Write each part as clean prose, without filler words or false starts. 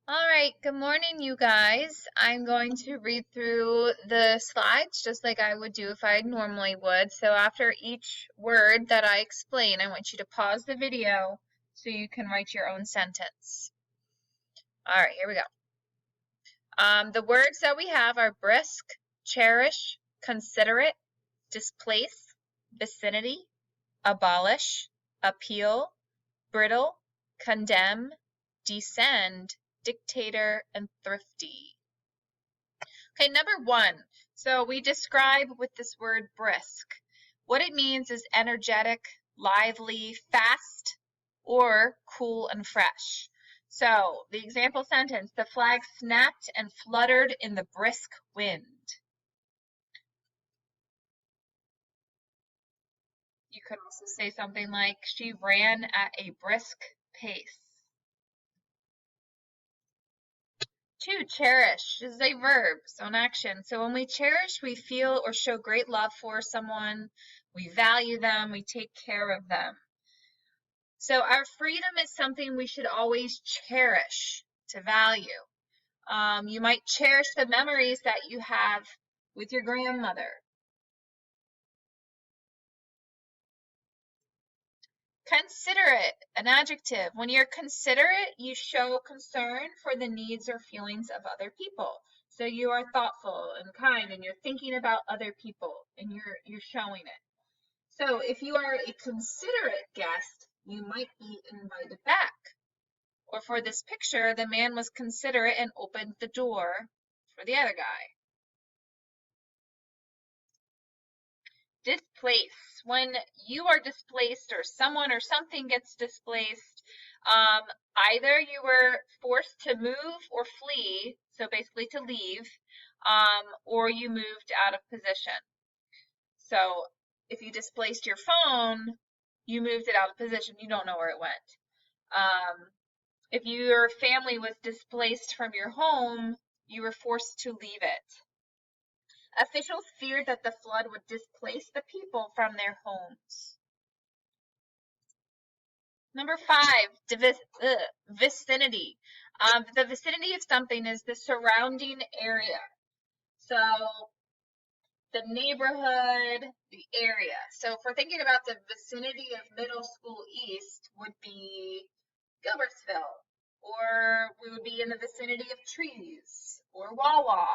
All right, good morning, you guys. I'm going to read through the slides just like I would do if I normally would. So after each word that I explain, I want you to pause the video so you can write your own sentence. All right, here we go. The words that we have are brisk, cherish, considerate, displace, vicinity, abolish, appeal, brittle, condemn, descend, dictator, and thrifty. Okay, number one. So we describe with this word brisk. What it means is energetic, lively, fast, or cool and fresh. So the example sentence, the flag snapped and fluttered in the brisk wind. You could also say something like, she ran at a brisk pace. To cherish is a verb, so an action. So when we cherish, we feel or show great love for someone, we value them, we take care of them. So our freedom is something we should always cherish, to value. You might cherish the memories that you have with your grandmother. Considerate, an adjective. When you're considerate, you show concern for the needs or feelings of other people. So you are thoughtful and kind and you're thinking about other people and you're showing it. So if you are a considerate guest, you might be invited back. Or for this picture, the man was considerate and opened the door for the other guy. Displace. When you are displaced or someone or something gets displaced, either you were forced to move or flee, so basically to leave, or you moved out of position. So if you displaced your phone, you moved it out of position. You don't know where it went. If your family was displaced from your home, you were forced to leave it. Officials feared that the flood would displace the people from their homes. Number 5, vicinity. The vicinity of something is the surrounding area. So the neighborhood, the area. So if we're thinking about the vicinity of Middle School East would be Gilbertsville, or we would be in the vicinity of trees or Wawa.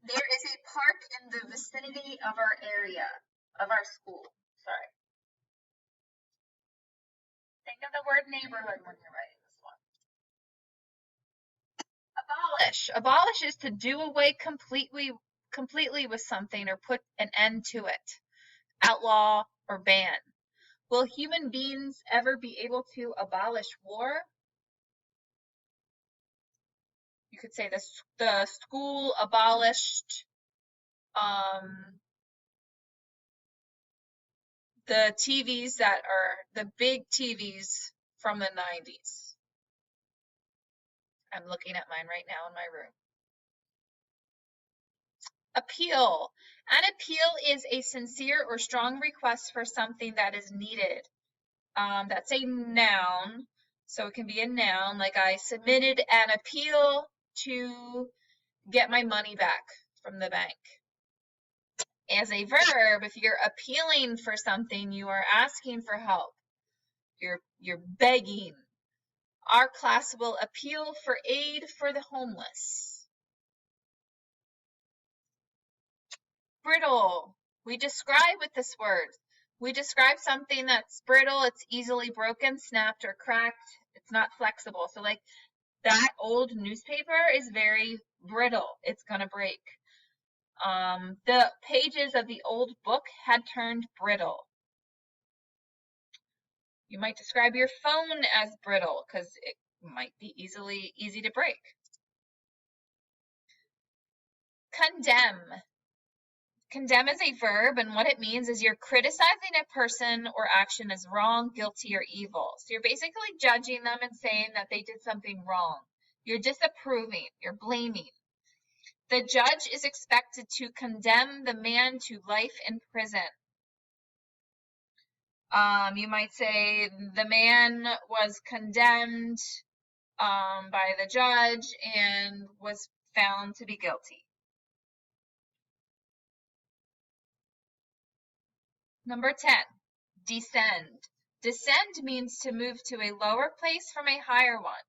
There is a park in the vicinity of our area, of our school. Sorry. Think of the word neighborhood when you're writing this one. Abolish. Abolish is to do away completely with something or put an end to it. Outlaw or ban. Will human beings ever be able to abolish war? You could say the school abolished the TVs that are the big TVs from the 90s. I'm looking at mine right now in my room. Appeal. An appeal is a sincere or strong request for something that is needed. That's a noun, so it can be a noun, like I submitted an appeal to get my money back from the bank. As a verb, if you're appealing for something, you are asking for help. You're begging. Our class will appeal for aid for the homeless. Brittle. We describe with this word. We describe something that's brittle, it's easily broken, snapped, or cracked. It's not flexible. So like that old newspaper is very brittle. It's going to break. The pages of the old book had turned brittle. You might describe your phone as brittle because it might be easy to break. Condemn. Condemn is a verb, and what it means is you're criticizing a person or action as wrong, guilty, or evil. So you're basically judging them and saying that they did something wrong. You're disapproving, you're blaming. The judge is expected to condemn the man to life in prison. You might say the man was condemned by the judge and was found to be guilty. Number 10, descend. Descend means to move to a lower place from a higher one.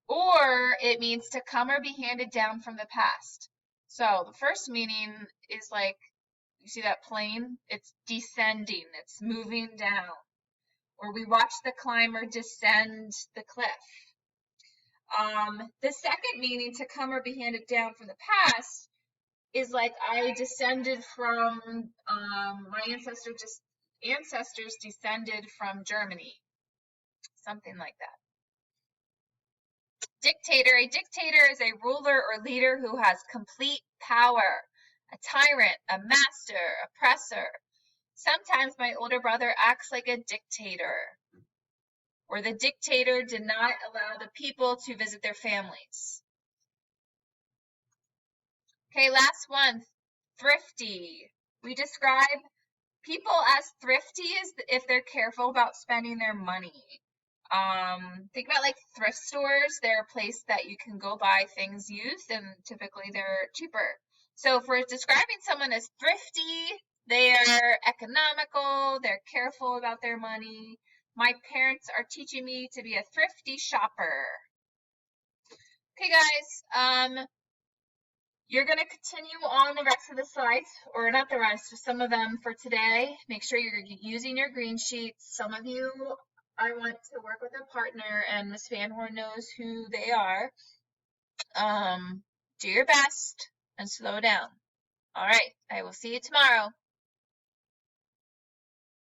Or it means to come or be handed down from the past. So the first meaning is like, you see that plane? It's descending, it's moving down. Or we watch the climber descend the cliff. The second meaning, to come or be handed down from the past, is like I descended from, my ancestors descended from Germany. Something like that. Dictator. A dictator is a ruler or leader who has complete power. A tyrant, a master, oppressor. Sometimes my older brother acts like a dictator. Or the dictator did not allow the people to visit their families. Okay, last one, thrifty. We describe people as thrifty as if they're careful about spending their money. Think about like thrift stores. They're a place that you can go buy things used, and typically they're cheaper. So if we're describing someone as thrifty, they are economical, they're careful about their money. My parents are teaching me to be a thrifty shopper. Okay, guys, you're going to continue on the rest of the slides, or not the rest, just some of them for today. Make sure you're using your green sheets. Some of you, I want to work with a partner, and Ms. Van Horn knows who they are. Do your best and slow down. All right, I will see you tomorrow.